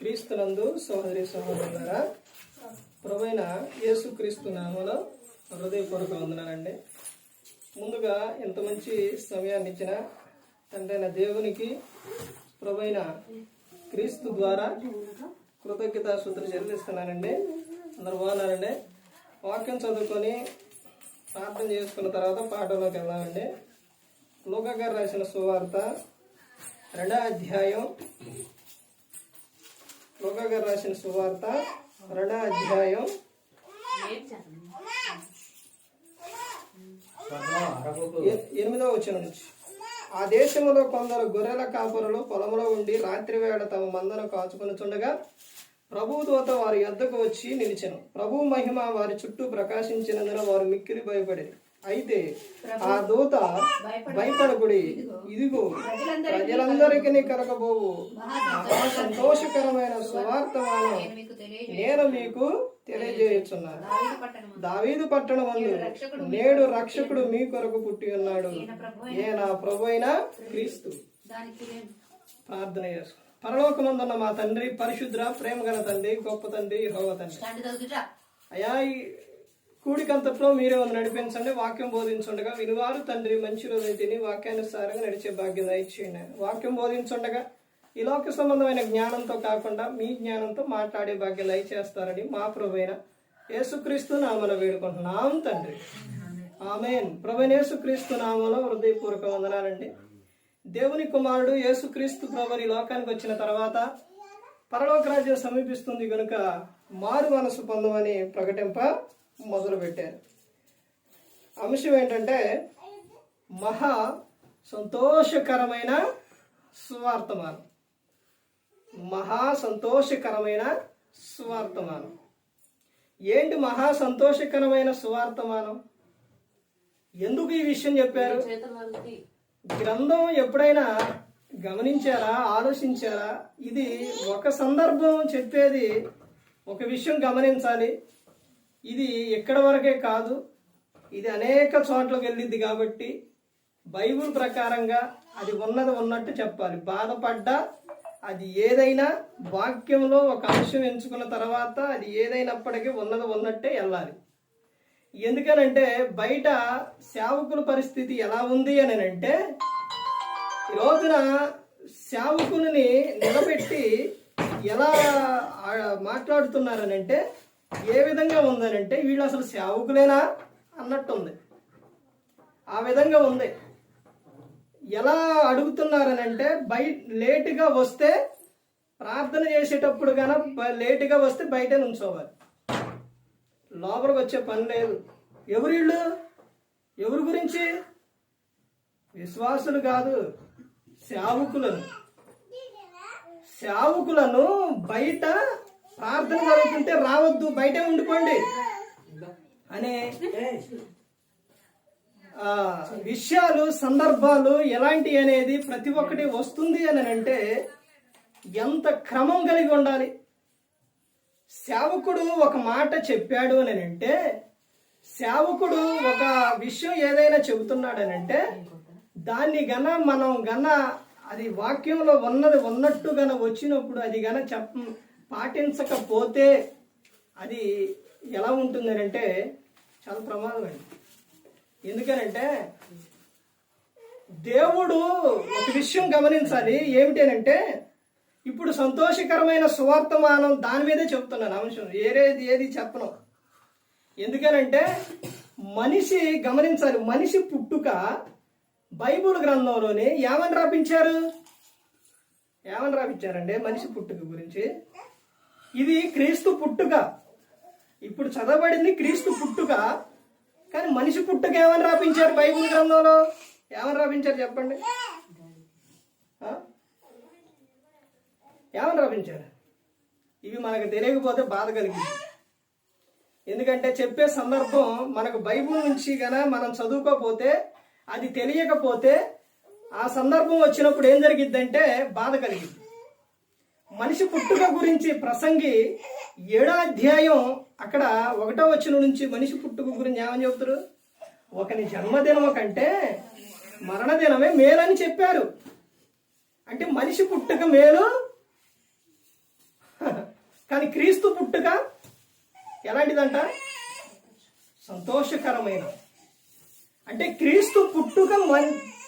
క్రీస్తునందు సహోదరి సహోదరులారా, ప్రభువైన యేసుక్రీస్తు నామములో హృదయపూర్వక వందనాలండి. ముందుగా ఎంత మంచి సమయాన్ని ఇచ్చిన తండ్రైన దేవునికి ప్రభువైన క్రీస్తు ద్వారా కృతజ్ఞతాస్తుతులు చెల్లిస్తున్నానండి. అందరూ బాగున్నారండి. వాక్యం చదువుకొని ప్రార్థన చేసుకున్న తర్వాత పాఠంలోకి వెళ్దామండి. లూకా గారు రాసిన సువార్త 2వ అధ్యాయం. లూకా గారు రాసిన సువార్త 2వ అధ్యాయం 8వ వచనం నుంచి. ఆ దేశంలో కొందరు గొర్రెల కాపురులు పొలంలో ఉండి రాత్రి వేళ తమ మందను కాచుకొనుచుండగా ప్రభువు దూత వారి యొద్దకు వచ్చి నిలిచెను. ప్రభువు మహిమ వారి చుట్టూ ప్రకాశించినందున వారు మిక్కిలి భయపడి, అయితే ఆ దూత భయపడకుడి, ఇదిగో ప్రజలందరికీ కలగబోవు మహా సంతోషకరమైన సువార్తమానం నేను మీకు తెలియజేయుచున్నాను. దావీదు పట్టణమందు నేడు రక్షకుడు మీ కొరకు పుట్టి ఉన్నాడు, ఈయన ప్రభువైన క్రీస్తు. ప్రార్థన చేసుకున్నాం. పరలోకమందున్న మా తండ్రి, పరిశుద్ర ప్రేమ గల తండ్రి, గొప్ప తండ్రి, యెహోవా తండ్రి, అయా ఈ కూడికంతట్లో మీరే నడిపించండి. వాక్యం బోధించుండగా వినివారు తండ్రి మంచి రోజు తిని వాక్యానుసారంగా నడిచే భాగ్యం దయచేయండి. వాక్యం బోధించుండగా ఈ లోక సంబంధమైన జ్ఞానంతో కాకుండా మీ జ్ఞానంతో మాట్లాడే భాగ్యం దయచేస్తారని మా ప్రభువైన యేసుక్రీస్తు నామములో వేడుకుంటున్నాం తండ్రి, ఆమేన్. ప్రభువైన యేసుక్రీస్తు నామములో హృదయపూర్వక వందనాలండి. దేవుని కుమారుడు యేసుక్రీస్తు ప్రభువు ఈ లోకానికి వచ్చిన తర్వాత పరలోక రాజ్యం సమీపిస్తుంది కనుక మారు మనసు పొందమని ప్రకటింప మొదలు పెట్టారు. అంశం ఏంటంటే మహా సంతోషకరమైన సువార్తమానం. మహా సంతోషకరమైన సువార్తమానం. ఏంటి మహా సంతోషకరమైన సువార్తమానం? ఎందుకు ఈ విషయం చెప్పారు? గ్రంథం ఎప్పుడైనా గమనించారా, ఆలోచించారా? ఇది ఒక సందర్భం చెప్పేది, ఒక విషయం గమనించాలి. ఇది ఎక్కడి వరకే కాదు, ఇది అనేక చోట్లకు వెళ్ళిద్ది. కాబట్టి బైబిల్ ప్రకారంగా అది ఉన్నది ఉన్నట్టు చెప్పాలి. బాధపడ్డా అది ఏదైనా వాక్యంలో ఒక అంశం ఎంచుకున్న తర్వాత అది ఏదైనప్పటికీ ఉన్నది ఉన్నట్టే వెళ్ళాలి. ఎందుకనంటే బయట సేవకుల పరిస్థితి ఎలా ఉంది అని అంటే, ఈ రోజున సేవకుని నిలబెట్టి ఎలా మాట్లాడుతున్నారనంటే, ఏ విధంగా ఉందనంటే వీళ్ళు అసలు సేవకులేనా అన్నట్టుంది. ఆ విధంగా ఉంది. ఎలా అడుగుతున్నారనంటే, లేటుగా వస్తే ప్రార్థన చేసేటప్పుడు కన్నా లేటుగా వస్తే బయట నుంచోవాలి, లోపలికి వచ్చే పని లేదు. ఎవరిళ్ళు? ఎవరి గురించి? విశ్వాసులు కాదు, సేవకులను బయట ప్రార్థన జరుగుతుంటే రావద్దు, బయటే ఉండిపోండి అనే విషయాలు, సందర్భాలు ఎలాంటి అనేది ప్రతి ఒక్కటి వస్తుంది అని అంటే ఎంత క్రమం కలిగి ఉండాలి. సేవకుడు ఒక మాట చెప్పాడు అని అంటే, సేవకుడు ఒక విషయం ఏదైనా చెబుతున్నాడనంటే దాన్ని మనం అది వాక్యంలో ఉన్నది ఉన్నట్టు వచ్చినప్పుడు అది పాటించకపోతే అది ఎలా ఉంటుందని అంటే చాలా ప్రమాదం అండి. ఎందుకనంటే దేవుడు ఒక విషయం గమనించాలి. ఏమిటి అంటే, ఇప్పుడు సంతోషకరమైన సువార్తమానం దాని మీదే చెప్తున్నాను అంశం, ఏది చెప్పను. ఎందుకనంటే మనిషి గమనించాలి. మనిషి పుట్టుక బైబిల్ గ్రంథంలోనే ఏమని రాపించారండి మనిషి పుట్టుక గురించి? ఇది క్రీస్తు పుట్టుక. ఇప్పుడు చదవబడింది క్రీస్తు పుట్టుక, కానీ మనిషి పుట్టుక ఏమని రాపించారు బైబిల్ గ్రంథంలో? ఏమని రాపించారు చెప్పండి? ఏమని రాపించారు? ఇవి మనకు తెలియకపోతే బాధ కలిగింది. ఎందుకంటే చెప్పే సందర్భం మనకు బైబిల్ నుంచి మనం చదువుకోకపోతే, అది తెలియకపోతే ఆ సందర్భం వచ్చినప్పుడు ఏం జరిగిద్దంటే బాధ కలిగింది. మనిషి పుట్టుక గురించి ప్రసంగి 7వ అధ్యాయం అక్కడ 1వ వచనం నుంచి మనిషి పుట్టుక గురించి ఏమని చెబుతారు? ఒకని జన్మదినం కంటే మరణదినమే మేలని చెప్పారు. అంటే మనిషి పుట్టుక మేలు కానీ క్రీస్తు పుట్టుక ఎలాంటిదంట? సంతోషకరమైన. అంటే క్రీస్తు పుట్టుక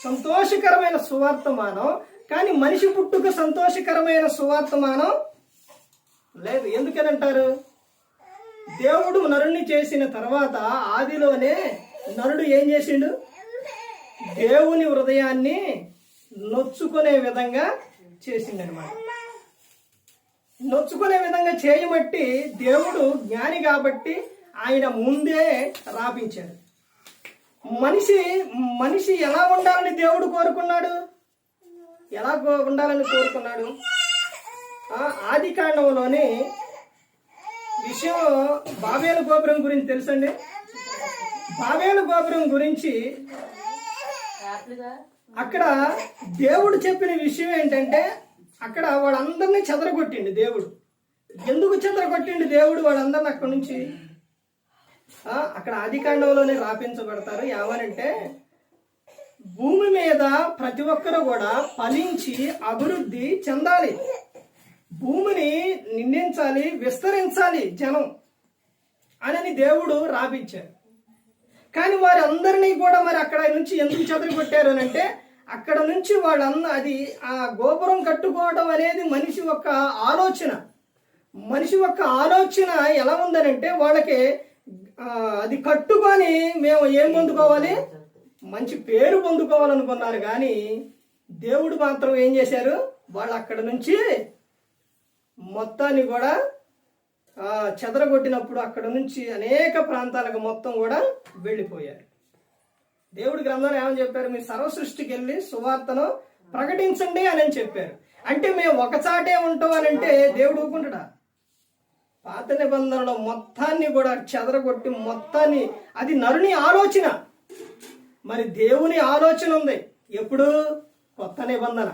సంతోషకరమైన సువార్తమానం, కానీ మనిషి పుట్టుక సంతోషకరమైన సువార్తమానం లేదు. ఎందుకనంటారు? దేవుడు నరుణ్ణి చేసిన తర్వాత ఆదిలోనే నరుడు ఏం చేసిండు? దేవుని హృదయాన్ని నొచ్చుకునే విధంగా చేసిండనమాట. నొచ్చుకునే విధంగా చేయబట్టి దేవుడు జ్ఞాని కాబట్టి ఆయన ముందే రాపించాడు. మనిషి ఎలా ఉండాలని దేవుడు కోరుకున్నాడు? ఎలా ఉండాలని కోరుకున్నాడు? ఆది కాండంలోని విషయం బాబేలు గోపురం గురించి తెలుసండి. బాబేలు గోపురం గురించి అక్కడ దేవుడు చెప్పిన విషయం ఏంటంటే, అక్కడ వాళ్ళందరినీ చెదరగొట్టిండు దేవుడు. ఎందుకు చెదరగొట్టిండు దేవుడు వాళ్ళందరినీ అక్కడి నుంచి? అక్కడ ఆదికాండంలోనే రాపించబడతారు. ఏమనంటే, భూమి మీద ప్రతి ఒక్కరు కూడా ఫలించి అభివృద్ధి చెందాలి, భూమిని నిందించాలి, విస్తరించాలి జనం అని దేవుడు రాపించారు. కానీ వారి అందరినీ కూడా మరి అక్కడ నుంచి ఎందుకు చెదరగొట్టారు అని అంటే, అక్కడ నుంచి అది ఆ గోపురం కట్టుకోవడం అనేది మనిషి యొక్క ఆలోచన. మనిషి యొక్క ఆలోచన ఎలా ఉందనంటే, వాళ్ళకి అది కట్టుకొని మేము ఏం పొందుకోవాలి? మంచి పేరు పొందుకోవాలనుకున్నారు. కానీ దేవుడు మాత్రం ఏం చేశారు? వాళ్ళు అక్కడ నుంచి మొత్తాన్ని కూడా చెదరగొట్టినప్పుడు అక్కడ నుంచి అనేక ప్రాంతాలకు మొత్తం కూడా వెళ్ళిపోయారు. దేవుడి గ్రంథంలో ఏమని చెప్పారు? మీరు సర్వ సృష్టికి వెళ్ళి సువార్తను ప్రకటించండి అని చెప్పారు. అంటే మేము ఒకచాటే ఉంటాం అని అంటే దేవుడు ఊరుకుంటాడా? పాత నిబంధనలో మొత్తాన్ని కూడా చెదరగొట్టి మొత్తాన్ని, అది నరుని ఆలోచన. మరి దేవుని ఆలోచన ఉంది ఎప్పుడు? కొత్త నిబంధన.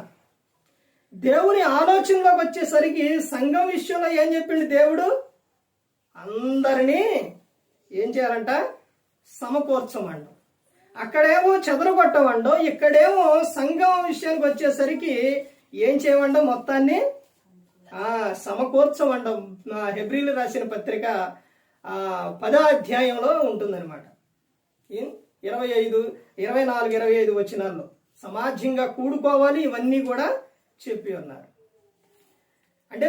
దేవుని ఆలోచనలోకి వచ్చేసరికి సంఘం విషయంలో ఏం చెప్పిండు దేవుడు? అందరినీ ఏం చేయాలంట? సమకూర్చమండు. అక్కడేమో చెదరగొట్టమండో, ఇక్కడేమో సంఘం విషయానికి వచ్చేసరికి ఏం చేయమండో? మొత్తాన్ని సమకూర్చమండం. హెబ్రీలు రాసిన పత్రిక 10వ అధ్యాయంలో ఉంటుందన్నమాట. 24, 25 వచనాల్లో సమాజంగా కూడుకోవాలి, ఇవన్నీ కూడా చెప్పి ఉన్నారు. అంటే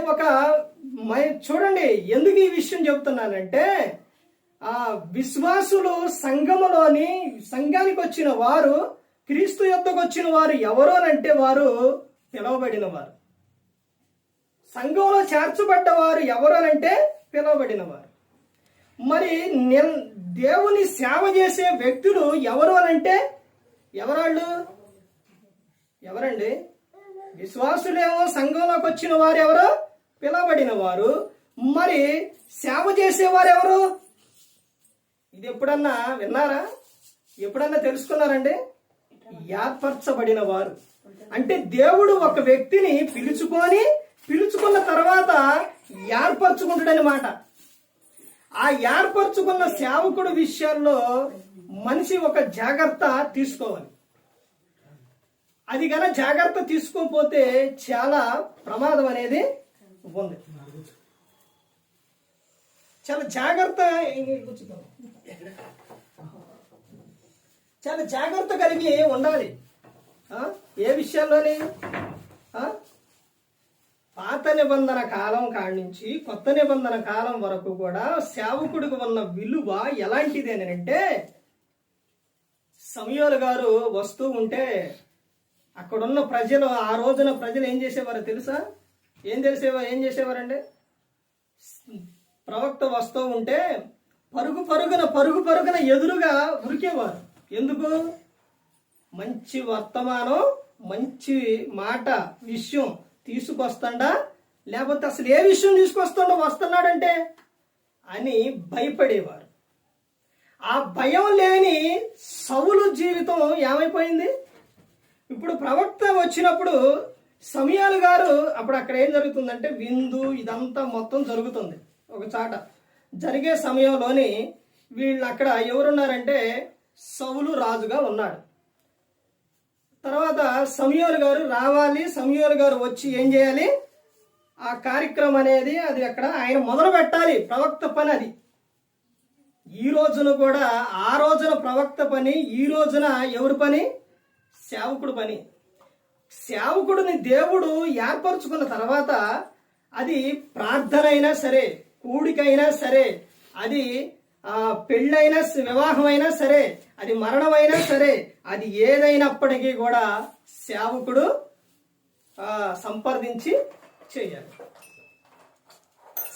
చూడండి, ఎందుకు ఈ విషయం చెబుతున్నానంటే, విశ్వాసులు సంఘానికి వచ్చిన వారు, క్రీస్తు యొద్దకు వచ్చిన వారు ఎవరు అంటే వారు పిలువబడిన వారు. సంఘంలో చేర్చబడ్డవారు ఎవరు అనంటే పిలువబడిన వారు. మరి దేవుని సేవ చేసే వ్యక్తులు ఎవరు అనంటే ఎవరాళ్ళు? ఎవరండి? విశ్వాసులేమో సంఘంలోకి వచ్చిన వారు ఎవరు? పిలువబడిన వారు. మరి సేవ చేసేవారు ఎవరు? ఇది ఎప్పుడన్నా విన్నారా? ఎప్పుడన్నా తెలుసుకున్నారండి? ఏర్పరచబడిన వారు. అంటే దేవుడు ఒక వ్యక్తిని పిలుచుకున్న తర్వాత ఏర్పరచుకుంటాడనమాట. ఆ ఏర్పరచుకున్న సేవకుడు విషయాల్లో మనిషి ఒక జాగ్రత్త తీసుకోవాలి. అది గన జాగ్రత్త తీసుకోకపోతే చాలా ప్రమాదం అనేది ఉంది. చాలా జాగ్రత్త కలిగి ఉండాలి. ఏ విషయాల్లోని? పాత నిబంధన కాలం కాడి నుంచి కొత్త నిబంధన కాలం వరకు కూడా సేవకుడికి ఉన్న విలువ ఎలాంటిది అని అంటే, సమూయేలు గారు వస్తూ ఉంటే అక్కడున్న ప్రజలు, ఆ రోజున ప్రజలు ఏం చేసేవారో తెలుసా? ఏం చేసేవారంటే, ప్రవక్త వస్తూ ఉంటే పరుగు పరుగున ఎదురుగా ఉరికేవారు. ఎందుకు? మంచి వర్తమానం, మంచి మాట, విషయం తీసుకొస్తాడా, లేకపోతే అసలు ఏ విషయం తీసుకొస్తాడో వస్తున్నాడంటే అని భయపడేవారు. ఆ భయం లేని సౌలు జీవితం ఏమైపోయింది? ఇప్పుడు ప్రవక్త వచ్చినప్పుడు సమూయేలు గారు, అప్పుడు అక్కడ ఏం జరుగుతుందంటే విందు ఇదంతా మొత్తం జరుగుతుంది. ఒక చాట జరిగే సమయంలోని వీళ్ళు అక్కడ ఎవరున్నారంటే సౌలు రాజుగా ఉన్నాడు. తర్వాత సమూయేలు గారు రావాలి. సమూయేలు గారు వచ్చి ఏం చేయాలి? ఆ కార్యక్రమం అనేది అది అక్కడ ఆయన మొదలు పెట్టాలి. ప్రవక్త పని అది. ఈ రోజున కూడా ఆ రోజున ప్రవక్త పని, ఈ రోజున ఎవరి పని? సేవకుడు పని. సేవకుడిని దేవుడు ఏర్పరచుకున్న తర్వాత అది ప్రార్థన అయినా సరే, కూడికైనా సరే, అది పెళ్ళైనా వివాహమైనా సరే, అది మరణమైనా సరే, అది ఏదైనప్పటికీ కూడా సేవకుడు సంప్రదించి చేయాలి.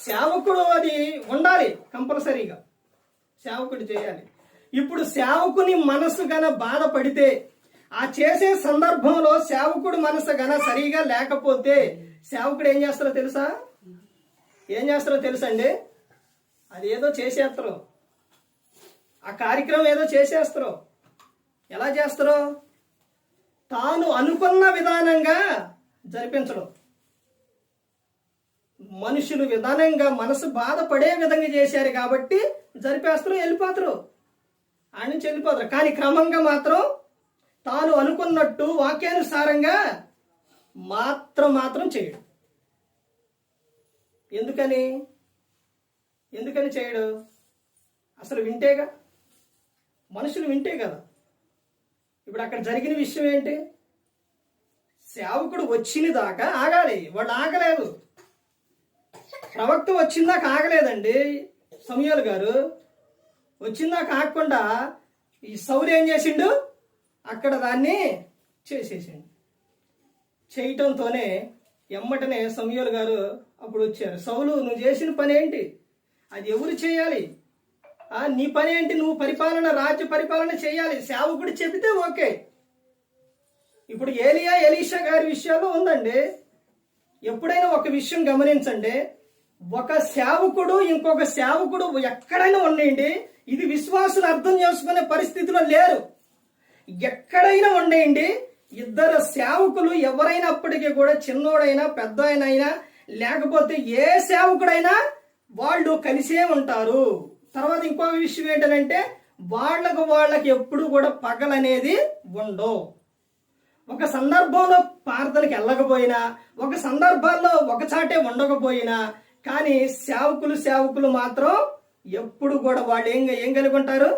సేవకుడు అది ఉండాలి కంపల్సరీగా. సేవకుడు చేయాలి. ఇప్పుడు సేవకుని మనసు గన బాధపడితే, ఆ చేసే సందర్భంలో సేవకుడు మనసు గన సరిగా లేకపోతే సేవకుడు ఏం చేస్తారో తెలుసా? ఏం చేస్తారో తెలుసండి? అది ఏదో చేసేస్తారు. ఆ కార్యక్రమం ఏదో చేసేస్తారు. ఎలా చేస్తారో? తాను అనుకున్న విధానంగా జరిపించడం. మనుషులు విధానంగా మనసు బాధపడే విధంగా చేశారు కాబట్టి జరిపేస్తారు, వెళ్ళిపోతారు. ఆ నుంచి వెళ్ళిపోతారు. కానీ క్రమంగా మాత్రం తాను అనుకున్నట్టు వాక్యానుసారంగా మాత్రం చేయడు. ఎందుకని చేయడు? అసలు వింటేగా, మనుషులు వింటే కదా. ఇప్పుడు అక్కడ జరిగిన విషయం ఏంటి? సేవకుడు వచ్చిన దాకా ఆగాలి. వాళ్ళు ఆగలేదు. ప్రవక్త వచ్చిందాక ఆగలేదండి. సమూయేలు గారు వచ్చిందాక ఆగకుండా ఈ సౌలు ఏం చేసిండు? అక్కడ దాన్ని చేసేసిండు. చేయటంతోనే ఎమ్మటనే సమూయేలు గారు అప్పుడు వచ్చారు. సౌలు, నువ్వు చేసిన పని ఏంటి? అది ఎవరు చేయాలి? నీ పని ఏంటి? నువ్వు రాజ్య పరిపాలన చేయాలి. సేవకుడు చెబితే ఓకే. ఇప్పుడు ఏలియా, ఎలీషా గారి విషయాల్లో ఉందండి. ఎప్పుడైనా ఒక విషయం గమనించండి. ఒక సేవకుడు ఇంకొక సేవకుడు ఎక్కడైనా ఉండేయండి, ఇది విశ్వాసులు అర్థం చేసుకునే పరిస్థితిలో లేరు. ఎక్కడైనా ఉండేయండి, ఇద్దరు సేవకులు ఎవరైనప్పటికీ కూడా, చిన్నోడైనా పెద్దయినా లేకపోతే ఏ సేవకుడైనా వాళ్ళు కలిసే ఉంటారు. తర్వాత ఇంకొక విషయం ఏంటంటే వాళ్ళకి ఎప్పుడు కూడా పగలనేది ఉండవు. ఒక సందర్భంలో ప్రార్థనకి వెళ్ళకపోయినా, ఒక సందర్భాల్లో ఒక చాటే ఉండకపోయినా, కానీ సేవకులు మాత్రం ఎప్పుడు కూడా వాళ్ళు ఏం కలిగి ఉంటారు?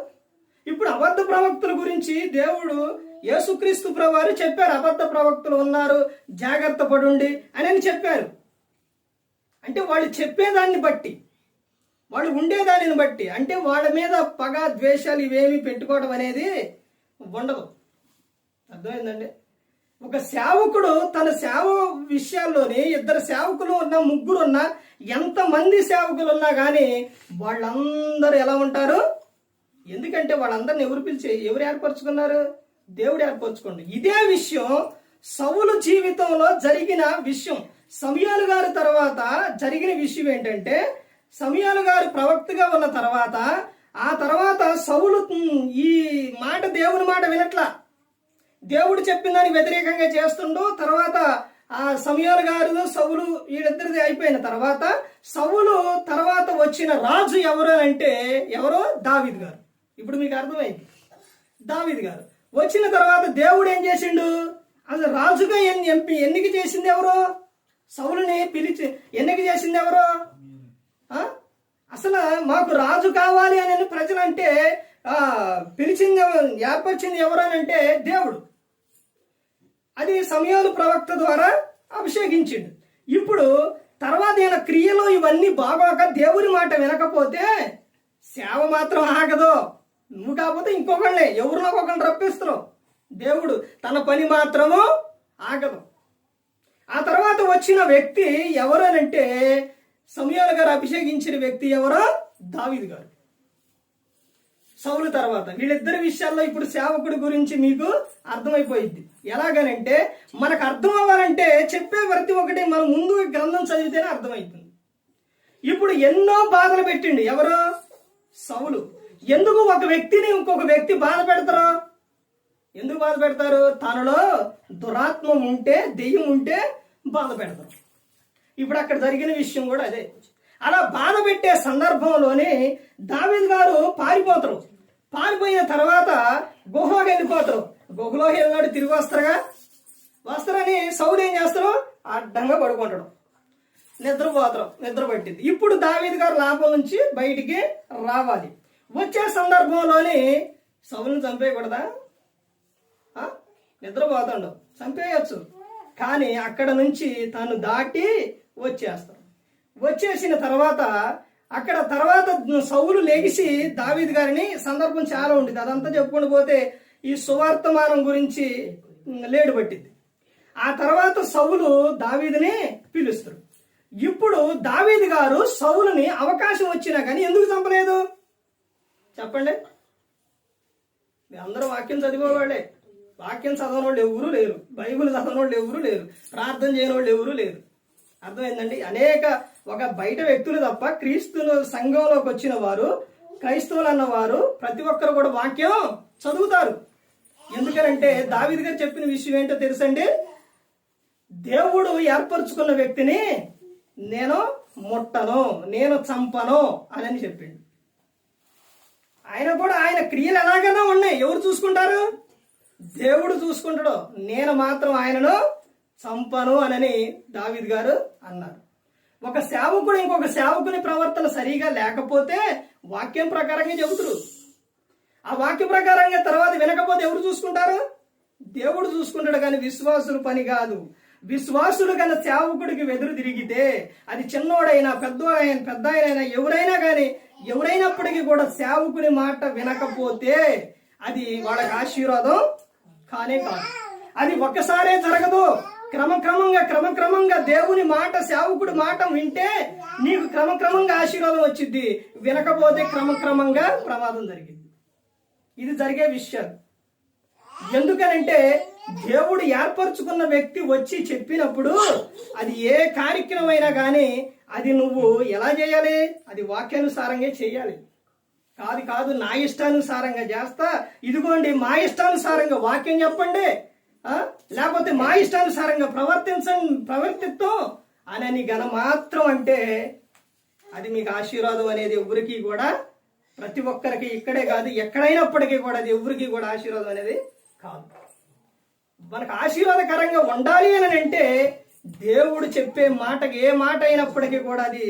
ఇప్పుడు అబద్ధ ప్రవక్తుల గురించి దేవుడు యేసుక్రీస్తు ప్రభువారు చెప్పారు. అబద్ధ ప్రవక్తులు ఉన్నారు, జాగ్రత్త పడుండి అని చెప్పారు. అంటే వాళ్ళు చెప్పేదాన్ని బట్టి, వాళ్ళు ఉండేదానిని బట్టి, అంటే వాళ్ళ మీద పగ, ద్వేషాలు ఇవేమి పెట్టుకోవడం అనేది ఉండదు. అర్థమైందండి? ఒక సేవకుడు తన సేవ విషయాల్లోని ఇద్దరు సేవకులు ఉన్నా, ముగ్గురు ఉన్నా, ఎంతమంది సేవకులు ఉన్నా కానీ వాళ్ళందరూ ఎలా ఉంటారు? ఎందుకంటే వాళ్ళందరిని ఎవరు ఏర్పరచుకున్నారు? దేవుడు ఏర్పరచుకోండి. ఇదే విషయం సౌలు జీవితంలో జరిగిన విషయం. సమూయేలు గారి తర్వాత జరిగిన విషయం ఏంటంటే, సమూయేలు గారు ప్రవక్తగా ఉన్న తర్వాత, ఆ తర్వాత సౌలు ఈ మాట, దేవుని మాట వినట్లా, దేవుడు చెప్పిన దానికి వ్యతిరేకంగా చేస్తుండో. తర్వాత ఆ సమూయేలు గారు, సౌలు వీళ్ళిద్దరిది అయిపోయిన తర్వాత, సౌలు తర్వాత వచ్చిన రాజు ఎవరు అంటే దావీదు గారు. ఇప్పుడు మీకు అర్థమైంది. దావీదు గారు వచ్చిన తర్వాత దేవుడు ఏం చేసిండు? అసలు రాజుగా ఎన్నిక చేసింది ఎవరు? సౌలుని పిలిచి ఎన్నిక చేసింది ఎవరు? అసలు మాకు రాజు కావాలి అని ప్రజలంటే పిలిచింది, ఏర్పరిచింది ఎవరు అని అంటే దేవుడు. అది సమూయేలు ప్రవక్త ద్వారా అభిషేకించిండు. ఇప్పుడు తర్వాత ఈయన క్రియలు ఇవన్నీ బాగోక దేవుని మాట వినకపోతే సేవ మాత్రం ఆగదు. నువ్వు కాకపోతే ఇంకొకళ్ళే, ఎవరినో ఒకళ్ళని రప్పిస్తున్నావు. దేవుడు తన పని మాత్రము ఆగదు. ఆ తర్వాత వచ్చిన వ్యక్తి ఎవరు అంటే, సమూయేలు గారు అభిషేకించిన వ్యక్తి ఎవరో? దావీదు గారు. సౌలు తర్వాత వీళ్ళిద్దరి విషయాల్లో ఇప్పుడు సేవకుడి గురించి మీకు అర్థమైపోయింది. ఎలాగనంటే, మనకు అర్థం అవ్వాలంటే చెప్పే ప్రతి ఒక్కటి మనం ముందు గ్రంథం చదివితేనే అర్థమవుతుంది. ఇప్పుడు ఎన్నో బాధలు పెట్టిండు ఎవరు? సౌలు. ఎందుకు ఒక వ్యక్తిని ఇంకొక వ్యక్తి బాధ పెడతారు? ఎందుకు బాధ పెడతారు? తనలో దురాత్మ ఉంటే, దెయ్యం ఉంటే బాధ పెడతారు. ఇప్పుడు అక్కడ జరిగిన విషయం కూడా అదే. అలా బాధ పెట్టే సందర్భంలోనే దావీదు గారు పారిపోతారు. పారిపోయిన తర్వాత గుహలోకి వెళ్ళిపోతారు. గుహలోకి వెళ్ళినాడు, తిరిగి వస్తారని సౌలు ఏం చేస్తారు? అడ్డంగా పడుకుంటాడు. నిద్ర పట్టింది. ఇప్పుడు దావీదు గారు లాభం నుంచి బయటికి రావాలి. వచ్చే సందర్భంలోని సౌలుని చంపేయకూడదా? నిద్రపోతాడు, చంపేయచ్చు. కానీ అక్కడ నుంచి తను దాటి వచ్చేసిన తర్వాత సౌలు లేచి దావీదు గారిని, సందర్భం చాలా ఉండేది, అదంతా చెప్పుకుంటూ పోతే ఈ సువార్తమానం గురించి లేడు పట్టింది. ఆ తర్వాత సౌలు దావీదుని పిలుస్తారు. ఇప్పుడు దావీదు గారు సౌలుని అవకాశం వచ్చినా కానీ ఎందుకు చంపలేదు చెప్పండి? మీ అందరూ వాక్యం చదివేవాళ్ళే, వాక్యం చదవని వాళ్ళు ఎవరూ లేరు, బైబిల్ చదవని వాళ్ళు ఎవరూ లేరు, ప్రార్థన చేయని వాళ్ళు ఎవరూ లేరు. అర్థమైందండి? ఒక బయట వ్యక్తులు తప్ప క్రీస్తు సంఘంలోకి వచ్చిన వారు, క్రైస్తవులు అన్నవారు ప్రతి ఒక్కరు కూడా వాక్యం చదువుతారు. ఎందుకనంటే దావీదు గారు చెప్పిన విషయం ఏంటో తెలుసండి? దేవుడు ఏర్పరచుకున్న వ్యక్తిని నేను ముట్టను, నేను చంపను అని చెప్పిండు. ఆయన క్రియలు ఎలాగైనా ఉన్నాయి, ఎవరు చూసుకుంటారు? దేవుడు చూసుకుంటాడు. నేను మాత్రం ఆయనను చంపను అని దావీదు గారు అన్నారు. ఒక సేవకుడు ఇంకొక సేవకుని ప్రవర్తన సరిగా లేకపోతే వాక్యం ప్రకారంగా చెబుతురు. ఆ వాక్య ప్రకారంగా తర్వాత వినకపోతే ఎవరు చూసుకుంటారు? దేవుడు చూసుకుంటాడు. కానీ విశ్వాసుల పని కాదు. విశ్వాసులు కన్నా సేవకుడికి వెదురు తిరిగితే అది చిన్నోడైనా పెద్ద అయినా ఎవరైనా కానీ ఎవరైనప్పటికీ కూడా సేవకుని మాట వినకపోతే అది వాళ్ళకి ఆశీర్వాదం కానే కాదు. అది ఒక్కసారే జరగదు. క్రమక్రమంగా దేవుని మాట, సేవకుడి మాట వింటే నీకు క్రమక్రమంగా ఆశీర్వాదం వచ్చింది. వినకపోతే క్రమక్రమంగా ప్రమాదం జరిగింది. ఇది జరిగే విషయం. ఎందుకనంటే దేవుడు ఏర్పరచుకున్న వ్యక్తి వచ్చి చెప్పినప్పుడు అది ఏ కార్యక్రమమైనా కానీ అది నువ్వు ఎలా చేయాలి? అది వాక్యానుసారంగా చేయాలి. కాదు నా ఇష్టానుసారంగా చేస్తా, ఇదిగోండి మా ఇష్టానుసారంగా వాక్యం చెప్పండి, లేకపోతే మా ఇష్టానుసారంగా ప్రవర్తిస్తాం అని గన మాత్రం అంటే అది మీకు ఆశీర్వాదం అనేది ఎవరికి కూడా, ప్రతి ఒక్కరికి ఇక్కడే కాదు ఎక్కడైనప్పటికీ కూడా అది ఎవరికి కూడా ఆశీర్వాదం అనేది కాదు. మనకు ఆశీర్వాదకరంగా ఉండాలి అని అంటే దేవుడు చెప్పే మాటకి ఏ మాట అయినప్పటికీ కూడా అది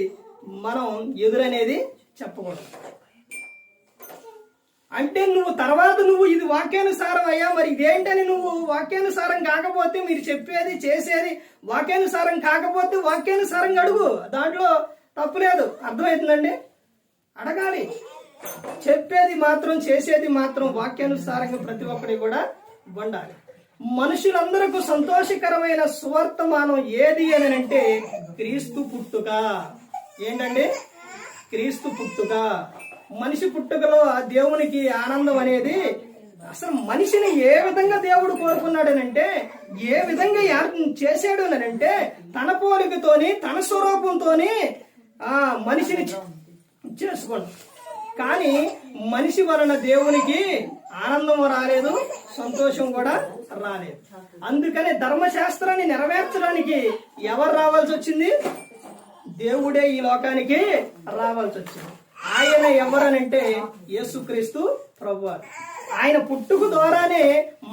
మనం ఎదురనేది చెప్పకూడదు. అంటే నువ్వు ఇది వాక్యానుసారం అయ్యా, మరి ఇదేంటని నువ్వు వాక్యానుసారం కాకపోతే, మీరు చెప్పేది చేసేది వాక్యానుసారం కాకపోతే వాక్యానుసారంగా అడుగు, దాంట్లో తప్పులేదు. అర్థమవుతుందండి? అడగాలి. చెప్పేది మాత్రం చేసేది మాత్రం వాక్యానుసారంగా ప్రతి ఒక్కటి కూడా ఉండాలి. మనుషులందరకు సంతోషకరమైన సువర్తమానం ఏది అని అంటే క్రీస్తు పుట్టుక. ఏంటండి? క్రీస్తు పుట్టుక. మనిషి పుట్టుకలో ఆ దేవునికి ఆనందం అనేది, అసలు మనిషిని ఏ విధంగా దేవుడు కోరుకున్నాడనంటే, ఏ విధంగా చేశాడు అనంటే తన పోలికతోని తన స్వరూపంతోని మనిషిని చేసుకోండి. కానీ మనిషి వలన దేవునికి ఆనందం రాలేదు, సంతోషం కూడా రాలేదు. అందుకని ధర్మశాస్త్రాన్ని నెరవేర్చడానికి ఎవరు రావాల్సి వచ్చింది? దేవుడే ఈ లోకానికి రావాల్సి వచ్చింది. ఆయన ఎవరనంటే యేసుక్రీస్తు ప్రభువారు. ఆయన పుట్టుక ద్వారానే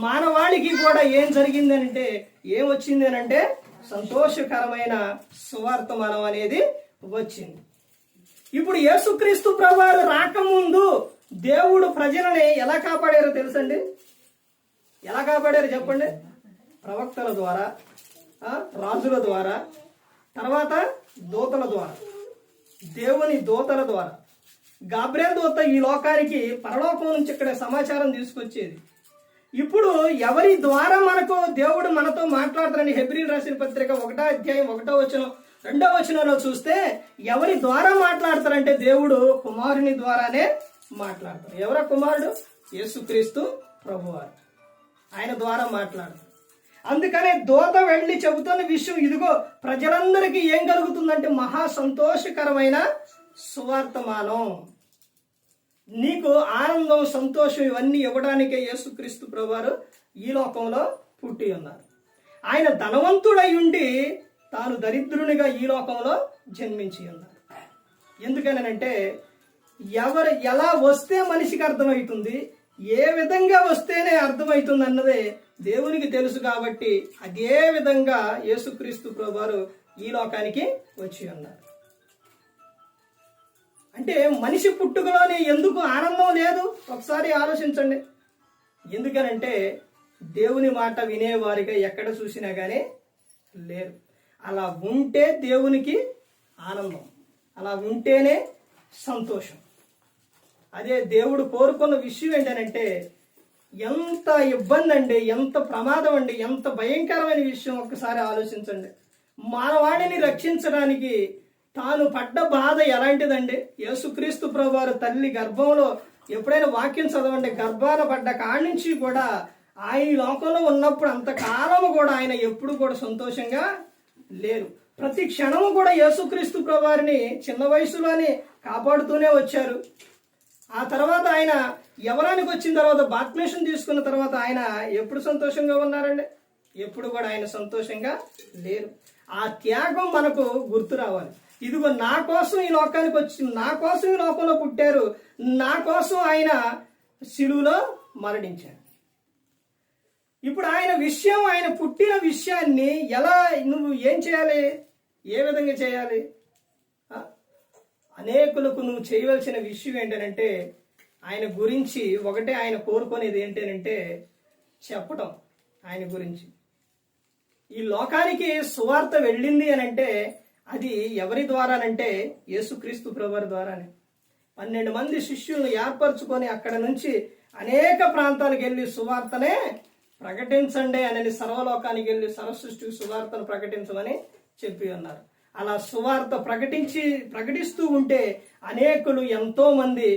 మానవాళికి కూడా ఏం జరిగిందనంటే, ఏం వచ్చింది అనంటే సంతోషకరమైన సువార్తమానం అనేది వచ్చింది. ఇప్పుడు యేసుక్రీస్తు ప్రభువారు రాకముందు దేవుడు ప్రజలని ఎలా కాపాడారో తెలుసండి? ఎలా కాపాడారో చెప్పండి? ప్రవక్తల ద్వారా, రాజుల ద్వారా, తర్వాత దూతల ద్వారా, దేవుని దూతల ద్వారా. గాబ్రియల్ దూత ఈ లోకానికి పరలోకం నుంచి ఇక్కడ సమాచారం తీసుకొచ్చేది. ఇప్పుడు ఎవరి ద్వారా మనకు దేవుడు మనతో మాట్లాడతారని హెబ్రీయులకు రాసిన పత్రిక 1వ అధ్యాయం 1వ వచనం 2వ వచనంలో చూస్తే ఎవరి ద్వారా మాట్లాడతారంటే దేవుడు కుమారుని ద్వారానే మాట్లాడతారు. ఎవరా కుమారుడు? యేసుక్రీస్తు ప్రభువారు. ఆయన ద్వారా మాట్లాడతారు. అందుకనే దూత వెళ్ళి చెబుతున్న విషయం ఇదిగో, ప్రజలందరికీ ఏం కలుగుతుందంటే మహా సంతోషకరమైన సువార్తమానం. నీకు ఆనందం, సంతోషం ఇవన్నీ ఇవ్వడానికే యేసుక్రీస్తు ప్రభువారు ఈ లోకంలో పుట్టి ఉన్నారు. ఆయన ధనవంతుడై ఉండి తాను దరిద్రునిగా ఈ లోకంలో జన్మించి ఉన్నారు. ఎందుకనంటే ఎలా వస్తే మనిషికి అర్థమవుతుంది, ఏ విధంగా వస్తేనే అర్థమవుతుంది అన్నదే దేవునికి తెలుసు. కాబట్టి అదే విధంగా యేసుక్రీస్తు ప్రభువారు ఈ లోకానికి వచ్చి ఉన్నారు. అంటే మనిషి పుట్టుకలోనే ఎందుకు ఆనందం లేదు ఒకసారి ఆలోచించండి. ఎందుకనంటే దేవుని మాట వినేవారిగా ఎక్కడ చూసినా కానీ లేరు. అలా ఉంటే దేవునికి ఆనందం, అలా ఉంటేనే సంతోషం. అదే దేవుడు కోరుకున్న విషయం ఏంటంటే ఎంత ఇబ్బంది అండి, ఎంత ప్రమాదం అండి, ఎంత భయంకరమైన విషయం ఒక్కసారి ఆలోచించండి. మానవాడిని రక్షించడానికి తాను పడ్డ బాధ ఎలాంటిదండి. యేసుక్రీస్తు ప్రభువారు తల్లి గర్భంలో ఎప్పుడైనా వాక్యం చదవండి, గర్భాన పడ్డ కాడి నుంచి కూడా ఆయన లోకంలో ఉన్నప్పుడు అంతకాలము కూడా ఆయన ఎప్పుడు కూడా సంతోషంగా లేరు. ప్రతి క్షణము కూడా యేసుక్రీస్తు ప్రభువారిని చిన్న వయసులోనే కాపాడుతూనే వచ్చారు. ఆ తర్వాత ఆయన యవనానికి వచ్చిన తర్వాత బాప్తిస్మం తీసుకున్న తర్వాత ఆయన ఎప్పుడు సంతోషంగా ఉన్నారండి? ఎప్పుడు కూడా ఆయన సంతోషంగా లేరు. ఆ త్యాగం మనకు గుర్తు రావాలి. ఇదిగో నా కోసం ఈ లోకానికి వచ్చి, నా కోసం ఈ లోకంలో పుట్టారు, నా కోసం ఆయన శిలువలో మరణించారు. ఇప్పుడు ఆయన విషయం, ఆయన పుట్టిన విషయాన్ని ఎలా నువ్వు ఏం చేయాలి, ఏ విధంగా చేయాలి? అనేకులకు నువ్వు చేయవలసిన విషయం ఏంటంటే ఆయన గురించి ఒకటే ఆయన కోరుకునేది ఏంటంటే చెప్పటం. ఆయన గురించి ఈ లోకానికి సువార్త వెళ్ళింది అని అంటే అది ఎవరి ద్వారానంటే యేసుక్రీస్తు ప్రభువారి ద్వారానే. 12 మంది శిష్యులను ఏర్పరచుకొని అక్కడ నుంచి అనేక ప్రాంతాలకు వెళ్ళి సువార్తనే ప్రకటించండి అని సర్వలోకానికి వెళ్ళి సర్వసృష్టికి సువార్తను ప్రకటించమని చెప్పి ఉన్నారు. అలా సువార్త ప్రకటిస్తూ ఉంటే అనేకులు ఎంతో మంది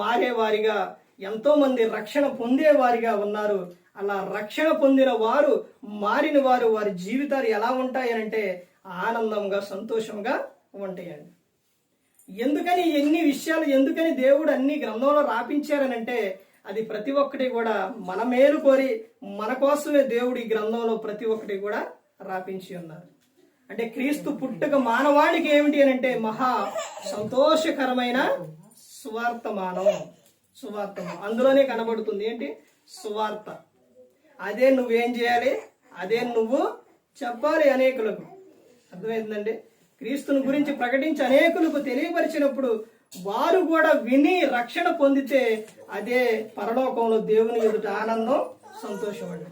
మారేవారిగా, ఎంతో మంది రక్షణ పొందేవారిగా ఉన్నారు. అలా రక్షణ పొందిన వారు, మారిన వారు, వారి జీవితాలు ఎలా ఉంటాయనంటే ఆనందంగా, సంతోషంగా ఉంటాయండి. ఎందుకని ఎన్ని విషయాలు, ఎందుకని దేవుడు అన్ని గ్రంథంలో రాపించారనంటే అది ప్రతి ఒక్కటి కూడా మన మేలు కోరి మన కోసమే దేవుడు ఈ గ్రంథంలో ప్రతి ఒక్కటి కూడా రాపించి ఉన్నారు. అంటే క్రీస్తు పుట్టుక మానవాళికి ఏమిటి అని అంటే మహా సంతోషకరమైన సువార్తమానం. అందులోనే కనబడుతుంది ఏంటి? సువార్త. అదే నువ్వేం చేయాలి, అదే నువ్వు చెప్పాలి అనేకులకు. అర్థమైందండి? క్రీస్తుని గురించి ప్రకటించి అనేకులకు తెలియపరిచినప్పుడు వారు కూడా విని రక్షణ పొందితే అదే పరలోకంలో దేవుని ఎదుట ఆనందం, సంతోషం అండి.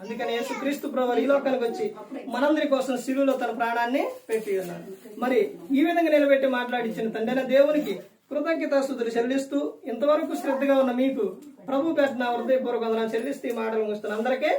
అందుకని యేసుక్రీస్తు ప్రభువు ఈ లోకానికి వచ్చి మనందరి కోసం శిలువలో తన ప్రాణాన్ని పెట్టి ఉన్నారు. మరి ఈ విధంగా నిలబెట్టి మాట్లాడించిన తండ్రి దేవునికి కృతజ్ఞతాస్తుతులు చెల్లిస్తూ ఇంతవరకు శ్రద్ధగా ఉన్న మీకు ప్రభు పెట్టిన హృదయపూర్వక వందనాలు చెల్లిస్తూ ఈ మాటలు ముగిస్తున్న అందరికీ